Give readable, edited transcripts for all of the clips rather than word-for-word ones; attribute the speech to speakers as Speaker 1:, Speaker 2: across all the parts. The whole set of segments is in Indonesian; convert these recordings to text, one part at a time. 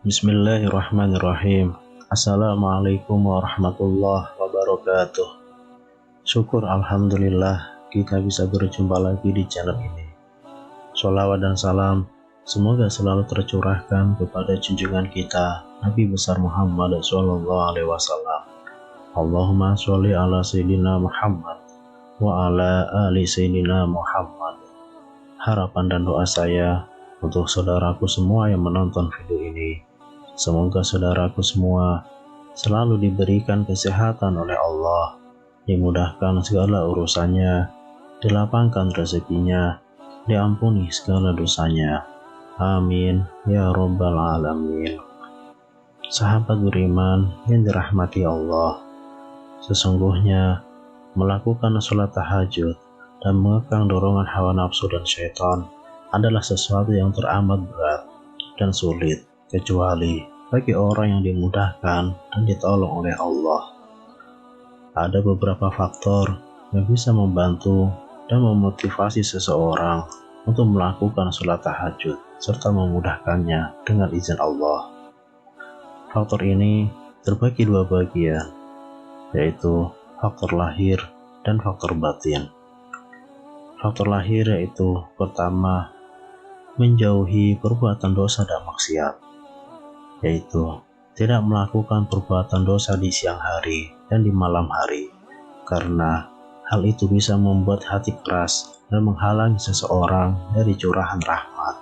Speaker 1: Bismillahirrahmanirrahim. Assalamualaikum warahmatullahi wabarakatuh. Syukur alhamdulillah kita bisa berjumpa lagi di channel ini. Sholawat dan salam semoga selalu tercurahkan kepada junjungan kita Nabi besar Muhammad SAW. Allahumma sholli ala sayyidina Muhammad wa ala ali sayyidina Muhammad. Harapan dan doa saya untuk saudaraku semua yang menonton video ini, semoga saudaraku semua selalu diberikan kesehatan oleh Allah, dimudahkan segala urusannya, dilapangkan rezekinya, diampuni segala dosanya. Amin ya rabbal alamin. Sahabat beriman yang dirahmati Allah, sesungguhnya melakukan sholat tahajud dan mengekang dorongan hawa nafsu dan syaitan adalah sesuatu yang teramat berat dan sulit, kecuali bagi orang yang dimudahkan dan ditolong oleh Allah. Ada beberapa faktor yang bisa membantu dan memotivasi seseorang untuk melakukan sholat tahajud serta memudahkannya dengan izin Allah. Faktor ini terbagi dua bagian, yaitu faktor lahir dan faktor batin. Faktor lahir yaitu pertama, menjauhi perbuatan dosa dan maksiat, yaitu tidak melakukan perbuatan dosa di siang hari dan di malam hari, karena hal itu bisa membuat hati keras dan menghalangi seseorang dari curahan rahmat.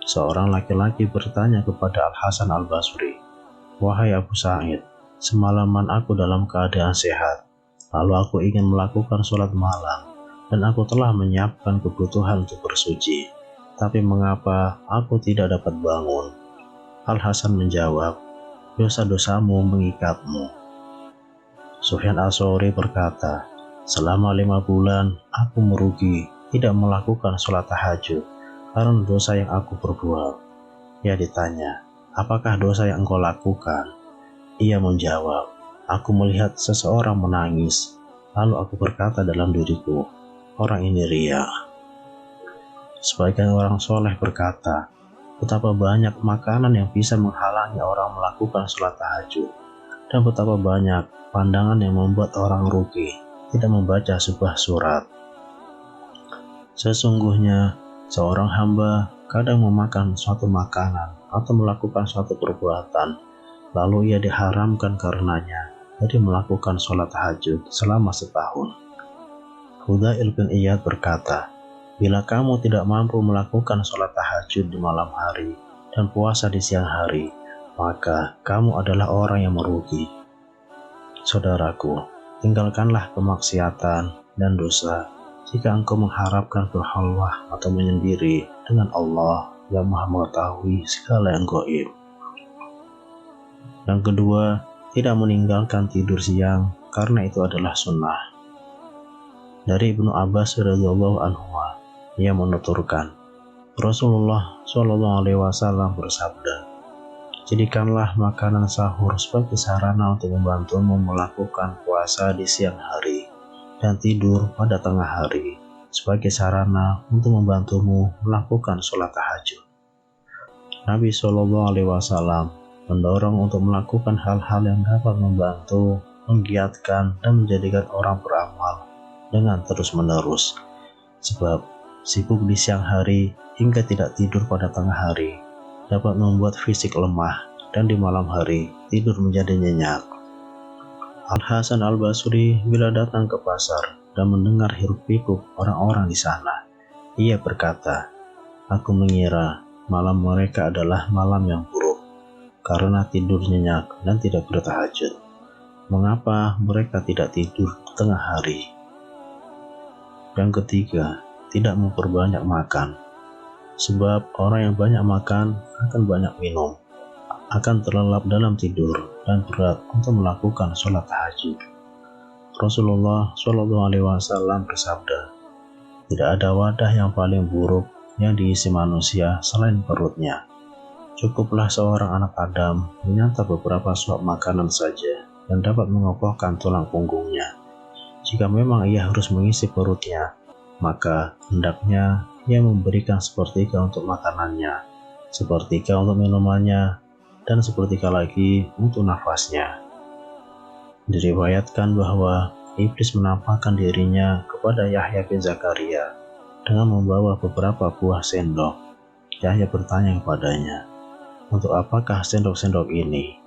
Speaker 1: Seorang laki-laki bertanya kepada Al-Hasan Al-Basri, "Wahai Abu Sa'id, semalaman aku dalam keadaan sehat, lalu aku ingin melakukan sholat malam, dan aku telah menyiapkan kebutuhan untuk bersuci. Tapi mengapa aku tidak dapat bangun?" Al-Hasan menjawab, "Dosa-dosamu mengikatmu." Sufyan Ats-Tsauri berkata, "Selama 5 bulan aku merugi tidak melakukan sholat tahajud karena dosa yang aku perbuat." Ia ditanya, "Apakah dosa yang engkau lakukan?" Ia menjawab, "Aku melihat seseorang menangis, lalu aku berkata dalam diriku, orang ini riya." Sebagian orang soleh berkata, betapa banyak makanan yang bisa menghalangi orang melakukan sholat tahajud, dan betapa banyak pandangan yang membuat orang rugi tidak membaca sebuah surat. Sesungguhnya seorang hamba kadang memakan suatu makanan atau melakukan suatu perbuatan, lalu ia diharamkan karenanya dari melakukan sholat tahajud selama setahun. Fudail bin Iyad berkata, "Bila kamu tidak mampu melakukan sholat tahajud di malam hari dan puasa di siang hari, maka kamu adalah orang yang merugi." Saudaraku, tinggalkanlah kemaksiatan dan dosa jika engkau mengharapkan berhalwah atau menyendiri dengan Allah yang Maha mengetahui segala yang gaib. Yang kedua, tidak meninggalkan tidur siang karena itu adalah sunnah. Dari Ibnu Abbas radhiyallahu anhu, ia menuturkan, Rasulullah SAW bersabda, "Jadikanlah makanan sahur sebagai sarana untuk membantumu melakukan puasa di siang hari, dan tidur pada tengah hari sebagai sarana untuk membantumu melakukan sholat tahajud." Nabi SAW mendorong untuk melakukan hal-hal yang dapat membantu, menggiatkan, dan menjadikan orang beramal dengan terus-menerus, sebab sibuk di siang hari hingga tidak tidur pada tengah hari dapat membuat fisik lemah, dan di malam hari tidur menjadi nyenyak. Al-Hasan Al-Basri bila datang ke pasar dan mendengar hiruk-pikuk orang-orang di sana, ia berkata, "Aku mengira malam mereka adalah malam yang buruk karena tidur nyenyak dan tidak bertahajud. Mengapa mereka tidak tidur di tengah hari?" Yang ketiga, tidak memperbanyak makan, sebab orang yang banyak makan akan banyak minum, akan terlelap dalam tidur dan berat untuk melakukan sholat tahajud. Rasulullah SAW bersabda, Tidak ada wadah yang paling buruk yang diisi manusia selain perutnya. Cukuplah seorang anak Adam menyantap beberapa suap makanan saja dan dapat mengokohkan tulang punggungnya. Jika memang ia harus mengisi perutnya, maka hendaknya ia memberikan sepertiga untuk makanannya, sepertiga untuk minumannya, dan sepertiga lagi untuk nafasnya. Diriwayatkan bahwa iblis menampakkan dirinya kepada Yahya bin Zakaria dengan membawa beberapa buah sendok. Yahya bertanya kepadanya, "Untuk apakah sendok-sendok ini?"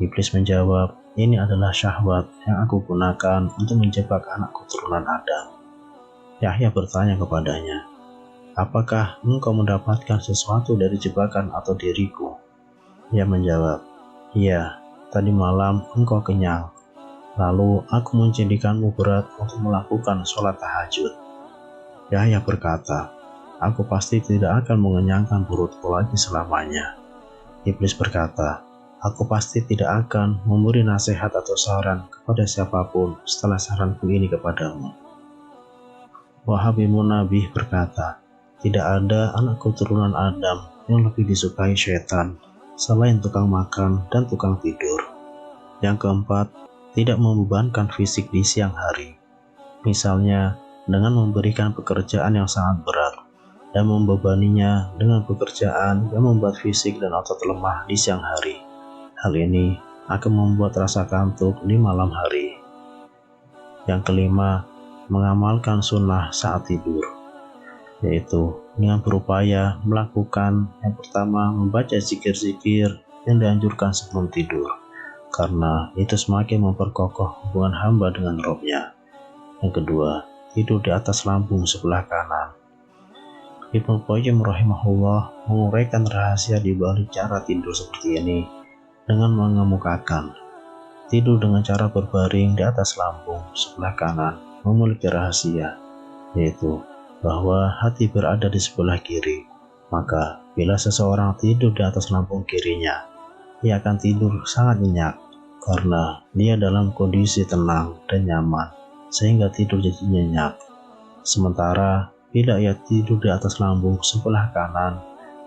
Speaker 1: Iblis menjawab, "Ini adalah syahwat yang aku gunakan untuk menjebak anak keturunan Adam." Yahya bertanya kepadanya, "Apakah engkau mendapatkan sesuatu dari jebakan atau diriku?" Ia menjawab, "Iya, tadi malam engkau kenyang. Lalu aku menjadikanmu berat untuk melakukan sholat tahajud." Yahya berkata, "Aku pasti tidak akan mengenyangkan perutku lagi selamanya." Iblis berkata, "Aku pasti tidak akan memberi nasihat atau saran kepada siapapun setelah saranku ini kepadamu." Wahab bin Munabbih berkata, "Tidak ada anak keturunan Adam yang lebih disukai syaitan selain tukang makan dan tukang tidur. Yang keempat, tidak membebankan fisik di siang hari. Misalnya, dengan memberikan pekerjaan yang sangat berat dan membebaninya dengan pekerjaan yang membuat fisik dan otot lemah di siang hari. Hal ini akan membuat rasa kantuk di malam hari. Yang kelima, mengamalkan sunnah saat tidur, yaitu dengan berupaya melakukan yang pertama, membaca zikir-zikir yang dianjurkan sebelum tidur, karena itu semakin memperkokoh hubungan hamba dengan Rabb-nya. Yang kedua, tidur di atas lambung sebelah kanan. Ibnu Qayyim rahimahullah menguraikan rahasia di balik cara tidur seperti ini dengan mengemukakan, tidur dengan cara berbaring di atas lambung sebelah kanan memiliki rahasia, yaitu bahwa hati berada di sebelah kiri. Maka bila seseorang tidur di atas lambung kirinya, ia akan tidur sangat nyenyak karena dia dalam kondisi tenang dan nyaman, sehingga tidur jadi nyenyak. Sementara bila ia tidur di atas lambung sebelah kanan,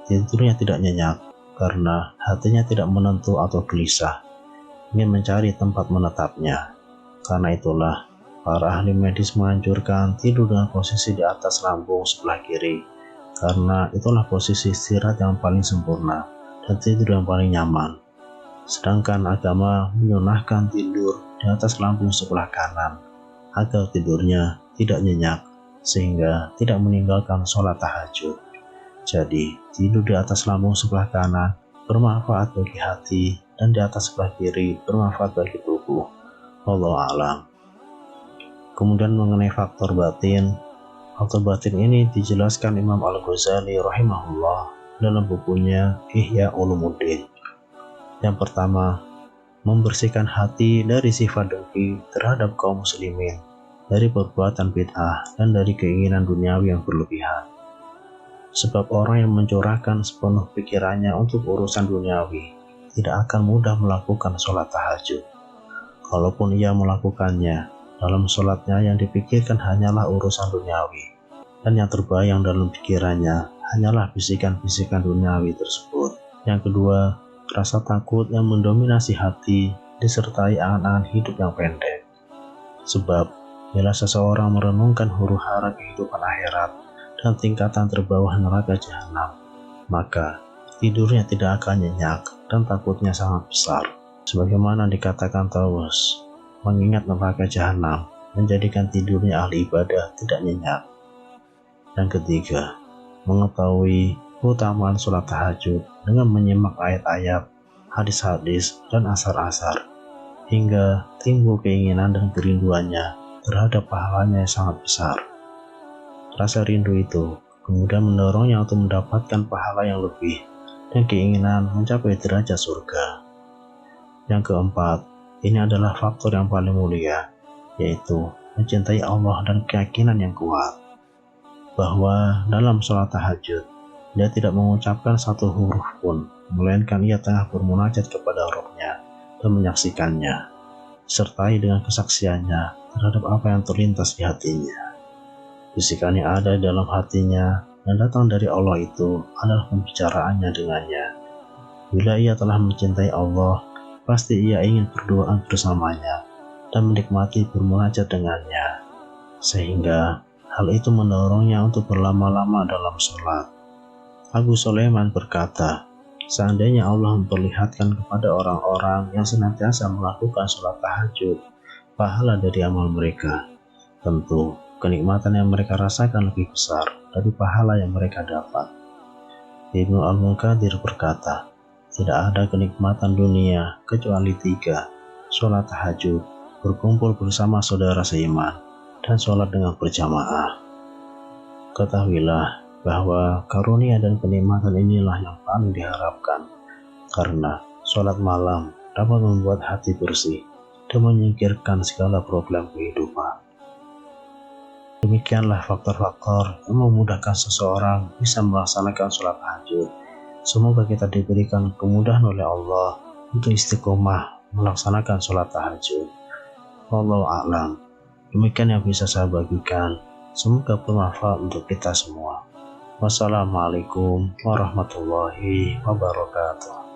Speaker 1: tidurnya tidak nyenyak karena hatinya tidak menentu atau gelisah, ingin mencari tempat menetapnya. Karena itulah para ahli medis menganjurkan tidur dengan posisi di atas lambung sebelah kiri, karena itulah posisi istirahat yang paling sempurna dan tidur yang paling nyaman. Sedangkan agama menyunahkan tidur di atas lambung sebelah kanan agar tidurnya tidak nyenyak sehingga tidak meninggalkan sholat tahajud. Jadi tidur di atas lambung sebelah kanan bermanfaat bagi hati dan di atas sebelah kiri bermanfaat bagi tubuh. Wallahu a'lam. Kemudian mengenai faktor batin ini dijelaskan Imam Al-Ghazali rahimahullah dalam bukunya Ihya Ulumuddin. Yang pertama, membersihkan hati dari sifat dengki terhadap kaum muslimin, dari perbuatan bid'ah dan dari keinginan duniawi yang berlebihan. Sebab orang yang mencurahkan sepenuh pikirannya untuk urusan duniawi tidak akan mudah melakukan sholat tahajud. Kalaupun ia melakukannya, dalam sholatnya yang dipikirkan hanyalah urusan duniawi, dan yang terbayang dalam pikirannya hanyalah bisikan-bisikan duniawi tersebut. Yang kedua, rasa takut yang mendominasi hati disertai angan-angan hidup yang pendek. Sebab bila seseorang merenungkan huru-hara kehidupan akhirat dan tingkatan terbawah neraka jahanam, maka tidurnya tidak akan nyenyak dan takutnya sangat besar. Sebagaimana dikatakan Tawus, mengingat neraka jahanam menjadikan tidurnya ahli ibadah tidak nyenyak. Yang ketiga, mengetahui keutamaan sholat tahajud dengan menyimak ayat-ayat, hadis-hadis, dan asar-asar, hingga timbul keinginan dan kerinduannya terhadap pahalanya yang sangat besar. Rasa rindu itu kemudian mendorongnya untuk mendapatkan pahala yang lebih dan keinginan mencapai derajat surga. Yang keempat, ini adalah faktor yang paling mulia, yaitu mencintai Allah dan keyakinan yang kuat bahwa dalam sholat tahajud dia tidak mengucapkan satu huruf pun, melainkan ia tengah bermunajat kepada Rabb-nya dan menyaksikannya, disertai dengan kesaksiannya terhadap apa yang terlintas di hatinya. Bisikan yang ada dalam hatinya dan datang dari Allah itu adalah pembicaraannya dengannya. Bila ia telah mencintai Allah, pasti ia ingin berdoa bersamanya dan menikmati bermunajat dengannya, sehingga hal itu mendorongnya untuk berlama-lama dalam sholat. Abu Sulaiman berkata, seandainya Allah memperlihatkan kepada orang-orang yang senantiasa melakukan sholat tahajud pahala dari amal mereka, tentu kenikmatan yang mereka rasakan lebih besar dari pahala yang mereka dapat. Ibnu Al-Munkadir berkata, tidak ada kenikmatan dunia kecuali 3, sholat tahajud, berkumpul bersama saudara seiman, dan sholat dengan berjamaah. Ketahuilah bahwa karunia dan kenikmatan inilah yang paling diharapkan, karena sholat malam dapat membuat hati bersih dan menyingkirkan segala problem kehidupan. Demikianlah faktor-faktor yang memudahkan seseorang bisa melaksanakan sholat tahajud. Semoga kita diberikan kemudahan oleh Allah untuk istiqomah melaksanakan sholat tahajud. Wallahu a'lam. Demikian yang bisa saya bagikan. Semoga bermanfaat untuk kita semua. Wassalamualaikum warahmatullahi wabarakatuh.